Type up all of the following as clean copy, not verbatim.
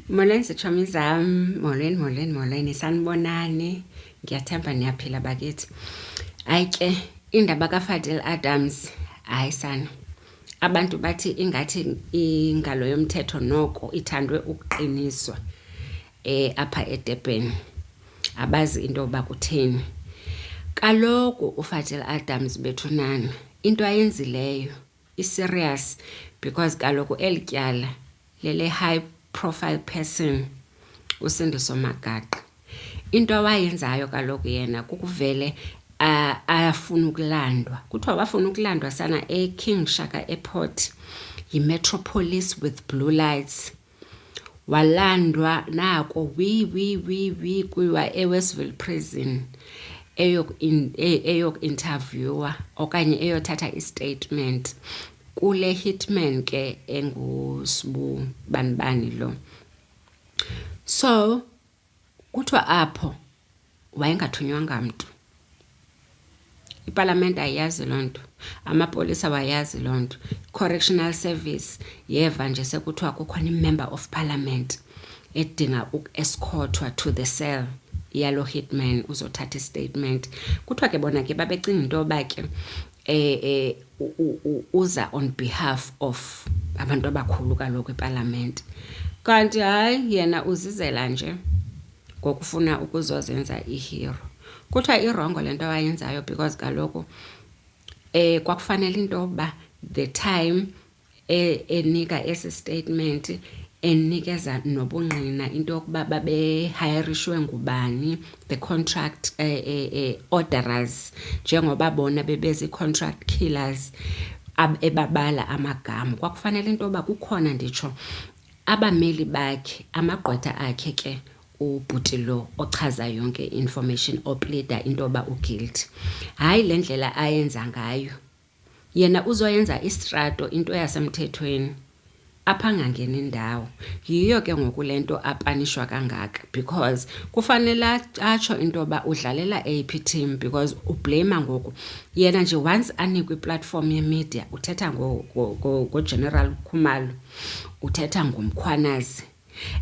Molweni sitshomi zam, molweni, sanibonani. Ngiyathemba niyaphila bakithi. Hayi ke, indaba kaFadil Adams, hayi sana. Abantu bathi ingathi ingalo yomthetho noko ithandwe ukuqiniswa apha eDurban. Abazi into yoba kutheni. Kaloku uFadil Adams bethunana, into ayenzileyo is-serious because kaloku eli tyala lele high profile person uSindiso Magaqa. Into awayenzayo kaloku yena kukuvele afuna ukulandwa. Kuthiwa wafuna ukulandwa sana eKing Shaka Airport yiMetropolis with blue lights. Walandwa nako kuyiwa eWestville prison eyok-interviewa okanye eyothatha istatement kule hitman ke enguSbu banibani lo. So kuthiwa apho wayengathunywanga mntu. Iparlament ayazi loo nto, amapolisa wayazi loo nto, correctional service yeva nje sekuthiwa kukhona imember of parliament edinga uku-escortwa to the cell yalo hitman uzothatha istatement. Kuthiwa ke bona ke babecinga into yoba ke uza on behalf of abantu abakhulu kaloku eParliament. Kanti hayi yena uzizela nje ngokufuna ukuzozenza ihero. Kuthiwa irongo lento awayenzayo because kaloku kwakufanele into yoba the time enika esi statement enikeza nobungqina into yokuba babehayirishwe ngubani, the contract orderers, njengoba bona bebezi-contract killers ebabala amagama. Kwakufanele into yoba kukhona nditsho abameli bakhe, amagqwetha akhe ke ubhuti lo ochaza yonke information oplida into yoba uguilty. Hayi le ndlela ayenza ngayo. Yena uzoyenza istrato into yasemthethweni apha ngangeni indawo. Yiyo ke ngoku lento apanishwa kangaka because kufanele atsho into yoba udlalela eyiphi team because ublame ngoku. Yena nje once anikwe iplatform yemedia uthetha ngoGeneral Khumalo, uthetha ngomkhwanazi.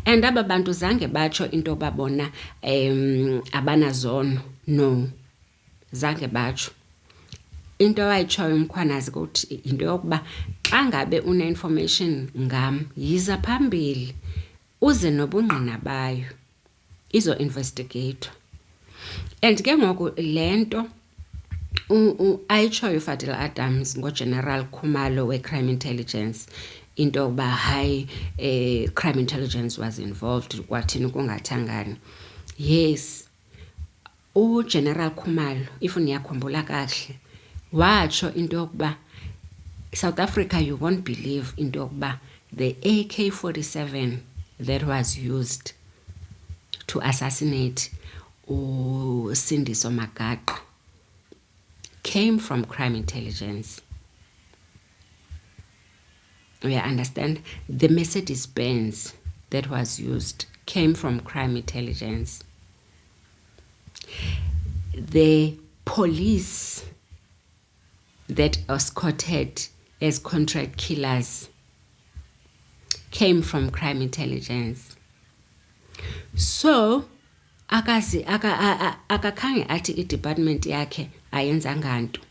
And aba bantu zange batsho into yoba bona abanazono. No, zange batsho. Into awayitshoyo umkhwanazi ukuthi into yokuba xa ngabe une-information ngam yiza phambili uze nobungqina bayo izo-investigatwa. And ke ngoku le nto ayitshoyo uFadil Adams ngoGeneral Khumalo we-Crime Intelligence into yokuba hayi Crime Intelligence was involved kwathini kungathangani. Yes, uGeneral Khumalo if niyakhumbula kahle watsho into yokuba South Africa, you won't believe into yokuba the AK-47 that was used to assassinate uSindiso Magaqa came from Crime Intelligence. We understand the Mercedes-Benz that was used came from Crime Intelligence. The police that escorted as contract killers came from Crime Intelligence. So akakhange athi i-department yakhe ayenzanga nto.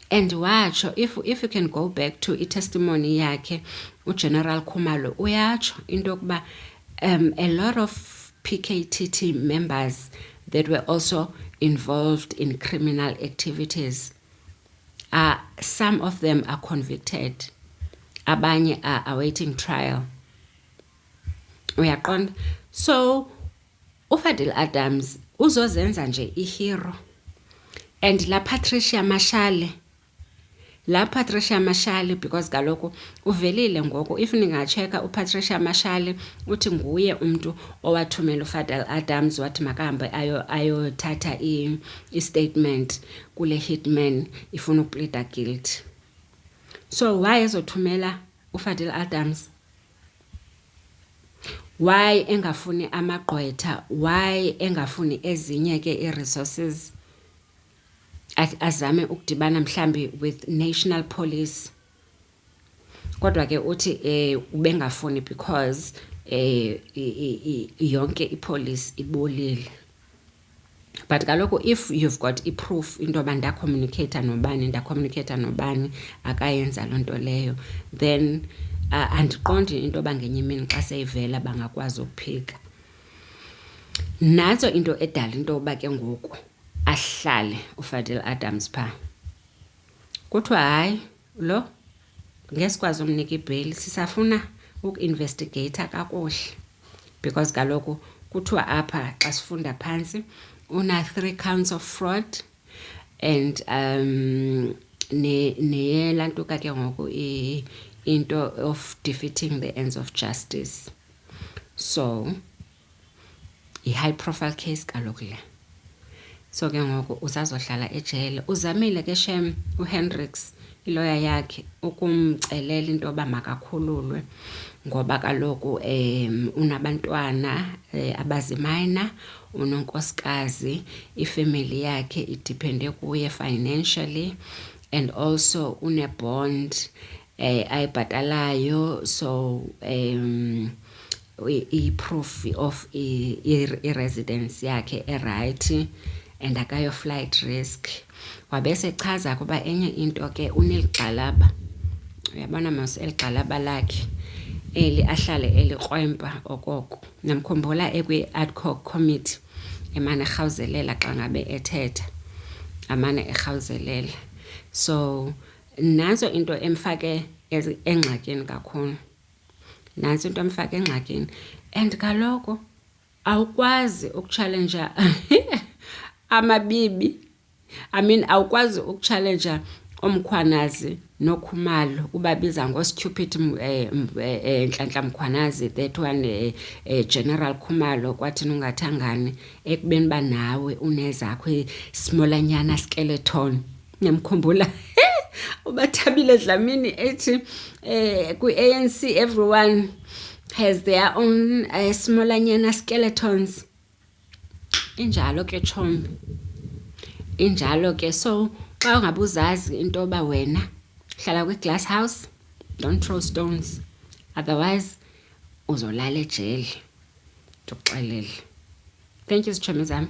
And watsho if you can go back to i-testimony yakhe uGeneral Khumalo uyatsho into yokuba a lot of PKTT members that were also involved in criminal activities, some of them are convicted, abanye are awaiting trial. Uyaqonda? So uFadil Adams uzozenza nje ihero. And la Patricia Mashale because kaloku uvelile ngoku if ningacheka uPatricia Mashale uthi nguye umuntu owathumela uFadil Adams wathi makahambe ayothatha i-statement kule hitman ifuna ukuplida guilty. So why ezothumela uFadil Adams? Why engafuni amagqwetha? Why engafuni ezinye ke i-resources? Azame ukudibana mhlambi with National Police kodwa ke uthi ubengafuni because yonke ipolice ibolile. But kaloku if you've got i-proof into yoba ndacommunicate nobani akayenza loo nto leyo, then andiqondi into yoba ngenye imini xa seyivela bangakwazi ukuphika. Nantso into edala into yoba ke ngoku ahlale uFadil Adams phaa. Kuthiwa hayi lo ngesikwazi umnika ibheyili, sisafuna uku-investigata kakuhle, because kaloku kuthiwa apha xa sifunda phantsi una 3 counts of fraud and neyelantuka ke ngoku into of defeating the ends of justice. So i-high profile case kaloku le. So ke ngoku usazohlala ejele. Uzamile ke shem uHendricks iloya yakhe ukumcelela into yoba makakhululwe, ngoba kaloku unabantwana abazimayina, unonkosikazi, ifamily yakhe idepende kuye financially, and also une-bond ayibhatalayo. So i-proof of i-residence yakhe right, and akayo flight risk. Wabese chaza kuba enye into ke uneligxalaba, uyabona mos eligxalaba lakhe eli ahlale elikrwempa okoko. Namkhumbula ekwi-ad hoc committee emane erhawuzelela xa ngabe ethetha, amane erhawuzelela. So nanso into emfake engxakini kakhulu, nanso into emfake engxakini. And kaloku awukwazi ukuchallenge amabibi, awukwazi ukuchallenge uMkhwanazi noKhumalo kubabiza ngo-stupid Nhlanhla Mkhwanazi, that one General Khumalo kwathi ungathangani ekubeni ba nawe unezakho smolanyana skeleton. Nyamkhumbula ubaThabile Dlamini ethi ku-ANC everyone has their own smolanyana skeletons. Injalo ke chombi, injalo ke. So xa ungabe uzazi into yoba wena hlala kwi-glass house, don't throw stones, otherwise uzolala ejele, ndikuxelele. Thank you, sitshomi zam.